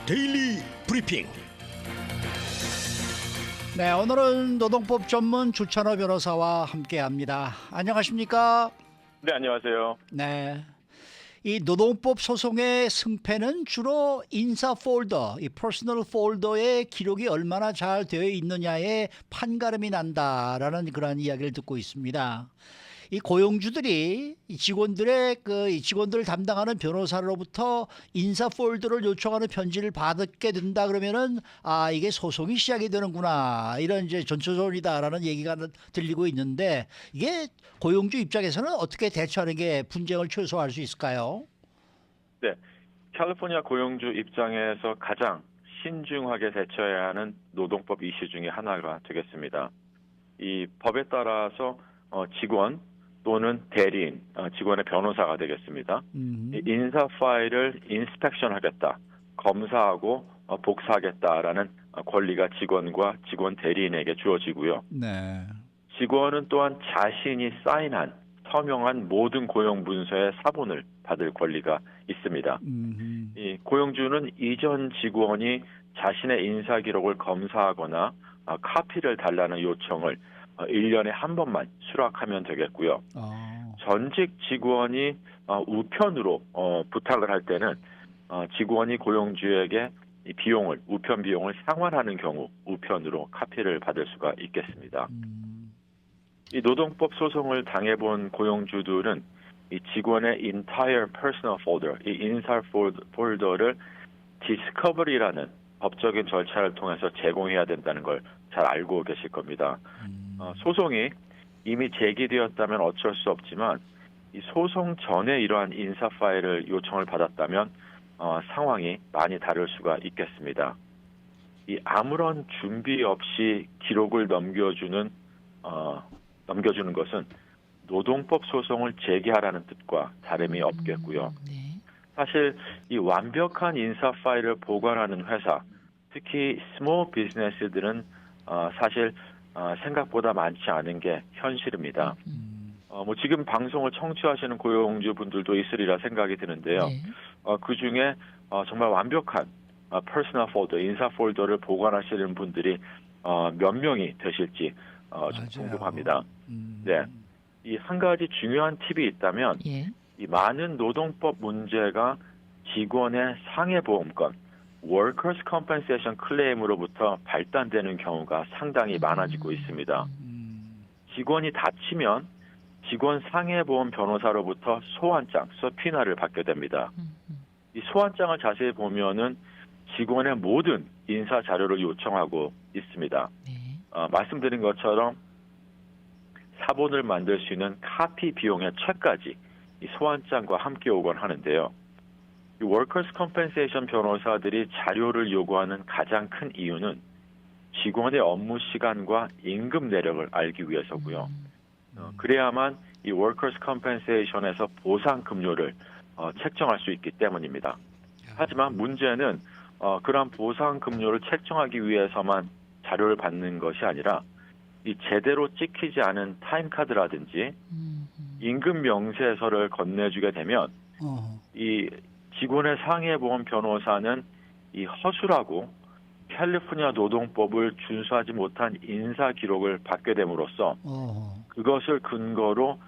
데일리 브리핑. 네, 오늘은 노동법 전문 주찬호 변호사와 함께합니다. 안녕하십니까? 네, 안녕하세요. 네, 이 노동법 소송의 승패는 주로 인사 폴더, 이 퍼스널 폴더의 기록이 얼마나 잘 되어 있느냐에 판가름이 난다라는 그런 이야기를 듣고 있습니다. 이 고용주들이 이 직원들을 담당하는 변호사로부터 인사 폴더를 요청하는 편지를 받게 된다 그러면은 이게 소송이 시작이 되는구나, 이런 이제 전초전이다라는 얘기가 들리고 있는데, 이게 고용주 입장에서는 어떻게 대처하는 게 분쟁을 최소화할 수 있을까요? 네, 캘리포니아 고용주 입장에서 가장 신중하게 대처해야 하는 노동법 이슈 중에 하나가 되겠습니다. 이 법에 따라서 직원 또는 대리인, 직원의 변호사가 되겠습니다. 이 인사 파일을 인스펙션 하겠다, 검사하고 복사하겠다라는 권리가 직원과 직원 대리인에게 주어지고요. 네. 직원은 또한 자신이 사인한 서명한 모든 고용 문서의 사본을 받을 권리가 있습니다. 이 고용주는 이전 직원이 자신의 인사 기록을 검사하거나 카피를 달라는 요청을 1년에 한 번만 수락하면 되겠고요. 전직 직원이 우편으로 부탁을 할 때는 직원이 고용주에게 이 우편 비용을 상환하는 경우 우편으로 카피를 받을 수가 있겠습니다. 이 노동법 소송을 당해본 고용주들은 이 직원의 entire personal folder, 이 인사 폴더를 discovery라는 법적인 절차를 통해서 제공해야 된다는 걸 잘 알고 계실 겁니다. 소송이 이미 제기되었다면 어쩔 수 없지만 이 소송 전에 이러한 인사 파일을 요청을 받았다면 상황이 많이 다를 수가 있겠습니다. 이 아무런 준비 없이 기록을 넘겨주는 것은 노동법 소송을 제기하라는 뜻과 다름이 없겠고요. 사실 이 완벽한 인사 파일을 보관하는 회사, 특히 스몰 비즈니스들은 사실 생각보다 많지 않은 게 현실입니다. 지금 방송을 청취하시는 고용주분들도 있으리라 생각이 드는데요. 그 중에 정말 완벽한 퍼스널 폴더, 인사 폴더를 보관하시는 분들이 몇 명이 되실지 좀 궁금합니다. 네, 이 한 가지 중요한 팁이 있다면 이 많은 노동법 문제가 직원의 상해보험권, Workers' Compensation 클레임으로부터 발단되는 경우가 상당히 많아지고 있습니다. 직원이 다치면 직원 상해보험 변호사로부터 소환장, 서피나를 받게 됩니다. 이 소환장을 자세히 보면은 직원의 모든 인사 자료를 요청하고 있습니다. 말씀드린 것처럼 사본을 만들 수 있는 카피 비용의 책까지 이 소환장과 함께 오곤 하는데요. 이 Workers' Compensation 변호사들이 자료를 요구하는 가장 큰 이유는 직원의 업무 시간과 임금 내역을 알기 위해서고요. 그래야만 이 Workers' Compensation에서 보상 급료를 책정할 수 있기 때문입니다. 하지만 문제는 그러한 보상 급료를 책정하기 위해서만 자료를 받는 것이 아니라 이 제대로 찍히지 않은 타임카드라든지 임금 명세서를 건네주게 되면 이 직원의 상해보험 변호사는 이 허술하고 캘리포니아 노동법을 준수하지 못한 인사 기록을 받게 됨으로써 그것을 근거로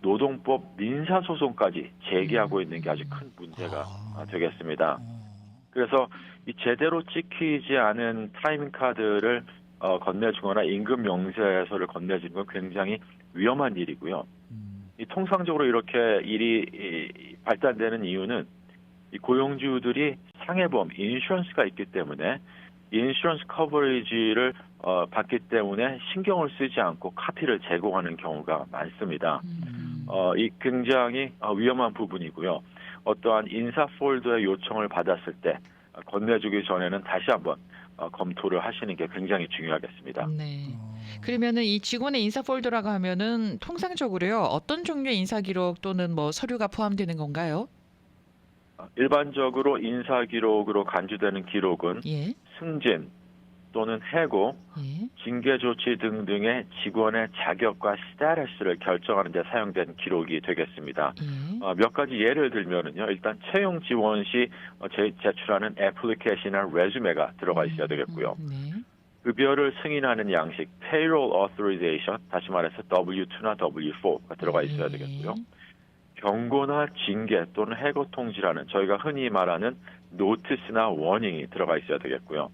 노동법 민사소송까지 제기하고 있는 게 아주 큰 문제가 되겠습니다. 그래서 이 제대로 찍히지 않은 타임카드를 건네주거나 임금 명세서를 건네주는 건 굉장히 위험한 일이고요. 이 통상적으로 이렇게 일이 발단되는 이유는 이 고용주들이 상해보험, 인슈런스가 있기 때문에 인슈런스 커버리지를 받기 때문에 신경을 쓰지 않고 카피를 제공하는 경우가 많습니다. 이 굉장히 위험한 부분이고요. 어떠한 인사 폴더의 요청을 받았을 때 건네주기 전에는 다시 한번 검토를 하시는 게 굉장히 중요하겠습니다. 네. 그러면은 이 직원의 인사 폴더라고 하면은 통상적으로요, 어떤 종류의 인사 기록 또는 뭐 서류가 포함되는 건가요? 일반적으로 인사 기록으로 간주되는 기록은 승진 또는 해고, 징계 조치 등등의 직원의 자격과 스테이터스를 결정하는 데 사용된 기록이 되겠습니다. 몇 가지 예를 들면은요. 일단 채용 지원 시 제출하는 애플리케이션이나 레주메가 들어가 있어야 되겠고요. 네. 급여를 승인하는 양식 payroll authorization, 다시 말해서 W2나 W4가 들어가 있어야 되겠고요. 경고나 징계 또는 해고 통지라는 저희가 흔히 말하는 노티스나 워닝이 들어가 있어야 되겠고요.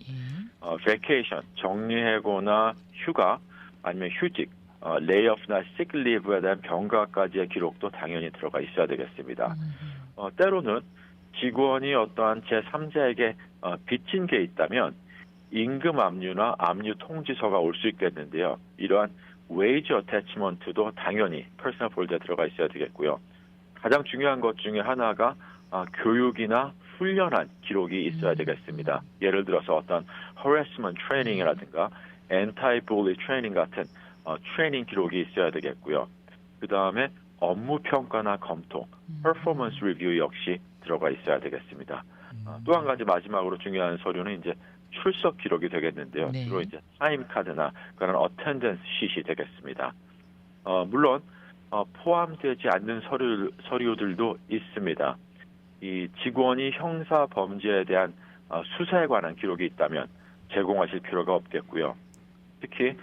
vacation, 정리해고나 휴가 아니면 휴직, 레이오프나 시크리브에 대한 병가까지의 기록도 당연히 들어가 있어야 되겠습니다. 때로는 직원이 어떠한 제3자에게 빚진 게 있다면 임금 압류나 압류 통지서가 올 수 있겠는데요. 이러한 wage attachment도 당연히 퍼스널 폴더에 들어가 있어야 되겠고요. 가장 중요한 것 중에 하나가 교육이나 훈련한 기록이 있어야 되겠습니다. 예를 들어서 어떤 harassment training이라든가 anti-bully training 같은 트레이닝 기록이 있어야 되겠고요. 그 다음에 업무 평가나 검토, performance review 역시 들어가 있어야 되겠습니다. 또 한 가지 마지막으로 중요한 서류는 이제 출석 기록이 되겠는데요. 네. 주로 이제 타임 카드나 그런 attendance sheet이 되겠습니다. 물론 포함되지 않는 서류들도 있습니다. 이 직원이 형사 범죄에 대한 수사에 관한 기록이 있다면 제공하실 필요가 없겠고요. 특히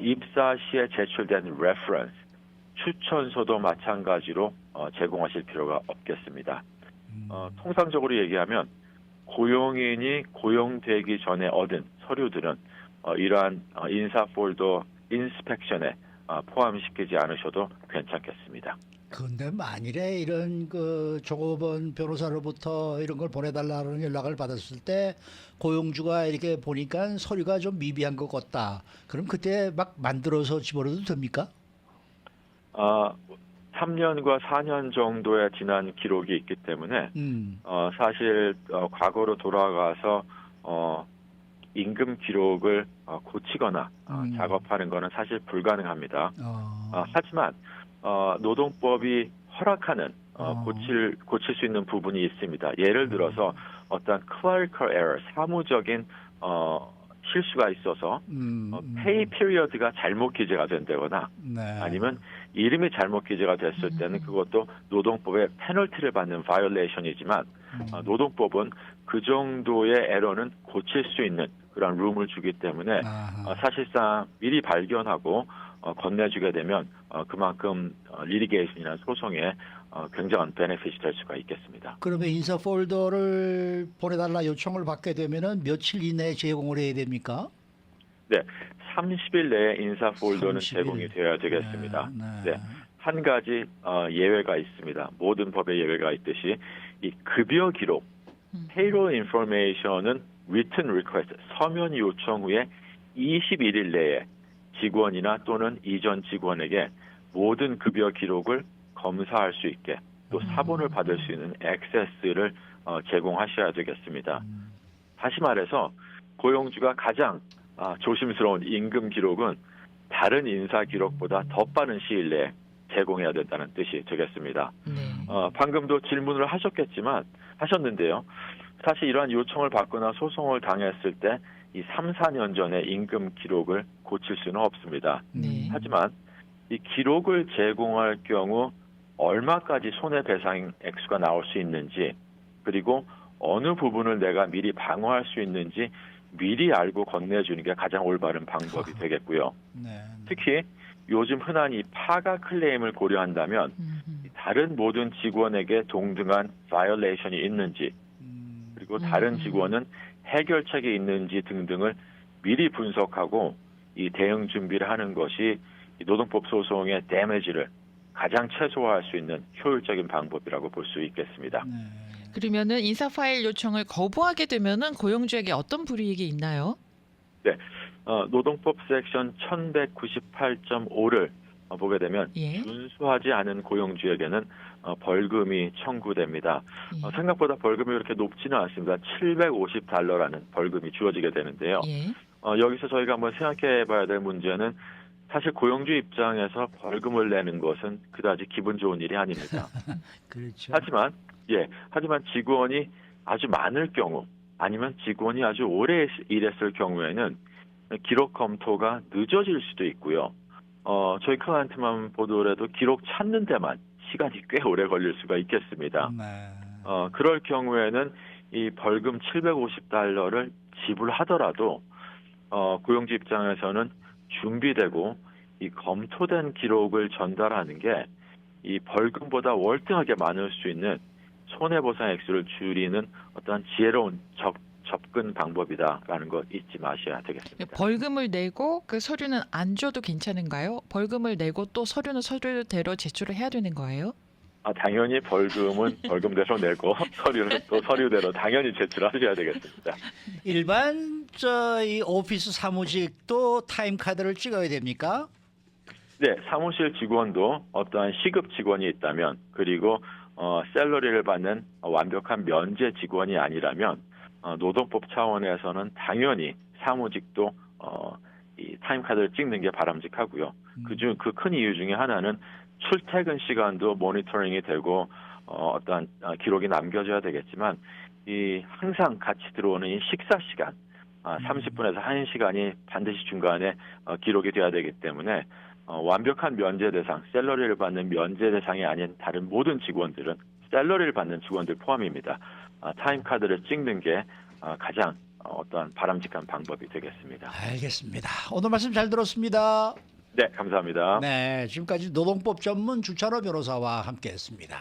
입사 시에 제출된 reference, 추천서도 마찬가지로 제공하실 필요가 없겠습니다. 통상적으로 얘기하면 고용인이 고용되기 전에 얻은 서류들은 이러한 인사 폴더 인스펙션에 포함시키지 않으셔도 괜찮겠습니다. 그런데 만일에 이런 그 조급원 변호사로부터 이런 걸 보내달라는 연락을 받았을 때 고용주가 이렇게 보니까 서류가 좀 미비한 것 같다. 그럼 그때 막 만들어서 집어넣어도 됩니까? 3년과 4년 정도의 지난 기록이 있기 때문에 사실 과거로 돌아가서 임금 기록을 고치거나 작업하는 것은 사실 불가능합니다. 하지만 노동법이 허락하는 고칠 수 있는 부분이 있습니다. 예를 들어서 어떤 clerical error, 사무적인 실수가 있어서 pay period가 잘못 기재가 된다거나 네. 아니면 이름이 잘못 기재가 됐을 때는 그것도 노동법의 페널티를 받는 바이올레이션이지만 노동법은 그 정도의 에러는 고칠 수 있는 그런 룸을 주기 때문에 사실상 미리 발견하고 건네주게 되면 그만큼 리티게이션이나 소송에 굉장한 베네핏이 될 수가 있겠습니다. 그러면 인사 폴더를 보내달라 요청을 받게 되면은 며칠 이내에 제공을 해야 됩니까? 네, 30일 내에 인사 폴더는 30일. 제공이 되어야 되겠습니다. 네. 네, 한 가지 예외가 있습니다. 모든 법에 예외가 있듯이 이 급여 기록, payroll information은 written request, 서면 요청 후에 21일 내에 직원이나 또는 이전 직원에게 모든 급여 기록을 검사할 수 있게 또 사본을 받을 수 있는 액세스를 제공하셔야 되겠습니다. 다시 말해서 고용주가 가장 조심스러운 임금 기록은 다른 인사 기록보다 더 빠른 시일 내에 제공해야 된다는 뜻이 되겠습니다. 방금도 질문을 하셨는데요. 사실 이러한 요청을 받거나 소송을 당했을 때 이 3, 4년 전에 임금 기록을 고칠 수는 없습니다. 하지만 이 기록을 제공할 경우 얼마까지 손해배상 액수가 나올 수 있는지 그리고 어느 부분을 내가 미리 방어할 수 있는지 미리 알고 건네주는 게 가장 올바른 방법이 되겠고요. 특히 요즘 흔한 이 파가 클레임을 고려한다면 다른 모든 직원에게 동등한 바이올레이션이 있는지 그리고 다른 직원은 해결책이 있는지 등등을 미리 분석하고 이 대응 준비를 하는 것이 이 노동법 소송의 데미지를 가장 최소화할 수 있는 효율적인 방법이라고 볼 수 있겠습니다. 그러면은 인사 파일 요청을 거부하게 되면은 고용주에게 어떤 불이익이 있나요? 네, 노동법 섹션 1198.5를 보게 되면 준수하지 않은 고용주에게는 벌금이 청구됩니다. 생각보다 벌금이 그렇게 높지는 않습니다. $750라는 벌금이 주어지게 되는데요. 여기서 저희가 한번 생각해 봐야 될 문제는 사실 고용주 입장에서 벌금을 내는 것은 그다지 기분 좋은 일이 아닙니다. 그렇죠. 하지만 직원이 아주 많을 경우 아니면 직원이 아주 오래 일했을 경우에는 기록 검토가 늦어질 수도 있고요. 저희 클라이언트만 보더라도 기록 찾는 데만 시간이 꽤 오래 걸릴 수가 있겠습니다. 네. 그럴 경우에는 이 벌금 $750를 지불하더라도 고용주 입장에서는 준비되고 이 검토된 기록을 전달하는 게 이 벌금보다 월등하게 많을 수 있는 손해보상 액수를 줄이는 어떤 지혜로운 접근 방법이다라는 거 잊지 마셔야 되겠습니다. 벌금을 내고 그 서류는 안 줘도 괜찮은가요? 벌금을 내고 또 서류는 서류대로 제출을 해야 되는 거예요? 당연히 벌금은 벌금대로 내고 서류는 또 서류대로 당연히 제출하셔야 되겠습니다. 일반 이 오피스 사무직도 타임카드를 찍어야 됩니까? 네, 사무실 직원도 어떠한 시급 직원이 있다면 그리고 샐러리를 받는 완벽한 면제 직원이 아니라면 노동법 차원에서는 당연히 사무직도 이 타임카드를 찍는 게 바람직하고요. 그중 그 큰 이유 중에 하나는 출퇴근 시간도 모니터링이 되고 어떠한 기록이 남겨져야 되겠지만 이 항상 같이 들어오는 이 식사 시간 30분에서 1시간이 반드시 중간에 기록이 돼야 되기 때문에 완벽한 면제 대상, 샐러리를 받는 면제 대상이 아닌 다른 모든 직원들은 샐러리를 받는 직원들 포함입니다. 타임카드를 찍는 게 가장 어떠한 바람직한 방법이 되겠습니다. 알겠습니다. 오늘 말씀 잘 들었습니다. 네, 감사합니다. 네, 지금까지 노동법 전문 주찬호 변호사와 함께했습니다.